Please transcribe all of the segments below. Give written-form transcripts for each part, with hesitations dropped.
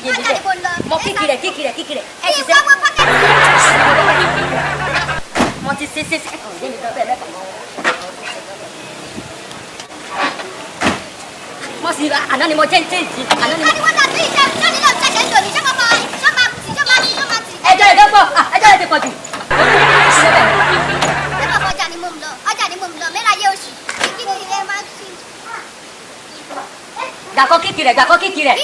jẹ níbẹ̀ mo kíkìrẹ̀ ẹ ti sẹ́ mo ti ṣe ọ̀rẹ́ mi gan bẹ́ẹ̀ mẹ́ta mọ́ mo sì àná ni mo jẹ́ ń tẹ́ǹtì àná ni mo. ẹjọ́ ìdọ́gbọ̀ ẹjọ́ ìdí pọ̀ jù. Gàkọ́ kíkì rẹ̀.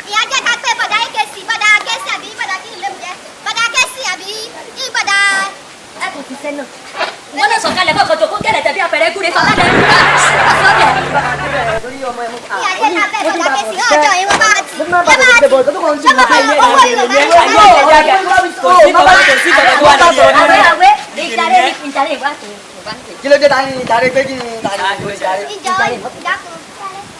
Ìyá jẹ́ ká pé bọ̀dá AKC bọ̀dá AKC àbí bọ̀dá kí ló ń jẹ́ bọ̀dá AKC àbí bọ̀dá. Ẹ kò ti sẹ́nà. Wọ́n lè sọ̀kalẹ̀ kọ́kọ́ tó kó kẹ́lẹ̀ tẹ̀bí apẹ̀rẹ̀ gúre sọ̀kalẹ̀. Ìyá jẹ́ ká pé bọ̀dá AKC ọjọ́ ìwọ́n bá ti. Kí ló dé tani pé kí ni tani.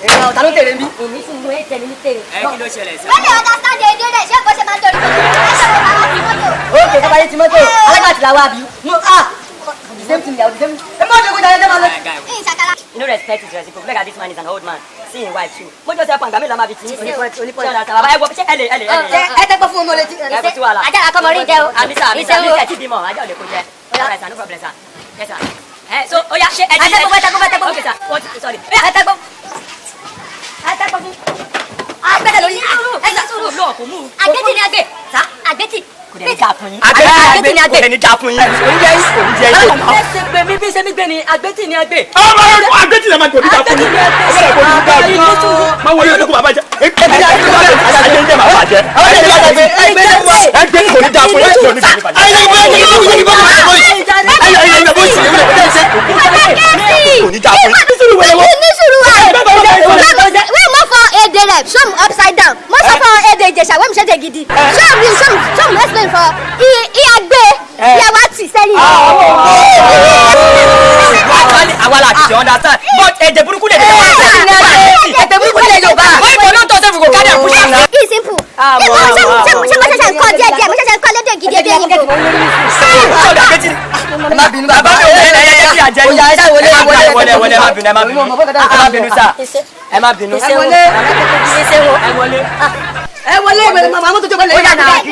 Èèyàn ta ló tẹ̀lé bí. Èmi sì mú ẹ tẹ̀lé ní tèrè. Kí ló ṣẹlẹ̀ sí? Wọ́n lè understand èdè rẹ̀ ṣé kò ṣe máa ń torí mọ́tò. Ẹ ṣe wọ́n bá wá sí mọ́tò. Ókè tó bá yé ti mọ́tò. Alágbàtì làwọn àbí. The same thing, the same. Ẹ má jẹ́ kó dáná dáná lọ. Ìṣàkàlà. You know respect is reciprocal. Look at this man is an old man. See him wife too. Mo jọ sẹ pọn gbàmí lọmọ àbí tí. Ṣọlá sábà ẹ wọ ṣé ẹ lè. Ẹ tẹ́ gbọ́ fún ọmọ létí. Ẹ kò sí wàhálà. Ajá akọmọ rí jẹ o. Àmísà ti bímọ. Ajá ò lè kó jẹ. Alright sir, no problem sir. Yes sir. So oya ṣe ẹ ti. Atẹ́gbọ́. Okay sir. Sorry. Atẹ́gbọ́. Agbẹ́dẹ̀ lórí. Ẹ sọ sùúrù. Lọ kò mú. Àgbẹ̀tì ni àgbẹ̀. Sá àgbẹ̀tì. Kò dẹ̀ ní jà fún yín. Àgbẹ̀tì ni àgbẹ̀. Kò dẹ̀ ní jà fún yín. Oúnjẹ yìí. Ẹ ṣe pé mi bí ṣe mi gbé ni àgbẹ̀tì ni àgbẹ̀. Àgbẹ̀tì ni a máa gbòdì jà fún yín. Ọgbẹ́dẹ̀ kò ní jà fún yín. Máa wọlé olókùn bàbá jẹ. Ẹgbẹ́ máa bàjẹ́. Ẹgbẹ́ kò ní jà fún yín. Show me upside down. Most of our head Ìjẹ̀ṣà when we say gidi. Show me explain for Ìyàgbé Ìyàwátì sẹ́yìn. Àwa la ti understand. But èdè burúkú lè dé wá. Èdè burúkú lè Yorùbá. Wọ́n ìbọn náà tó ṣe fún kò kárí àkúṣe. It's simple. Ṣé mo ṣẹ̀ṣẹ̀ kọ́ díẹ̀ mo ṣẹ̀ṣẹ̀ kọ́ lédè gidi èdè yìí. Sọ̀dọ̀ àgbẹ̀tì. Ẹ má bínú Bàbá mi ò lè ẹyẹ tí a jẹ ní. Wọlé ẹ má bínú. Sá. Ẹ má bínú. Ẹ wọlé ìwé màmá tó jókòó lè yàrá.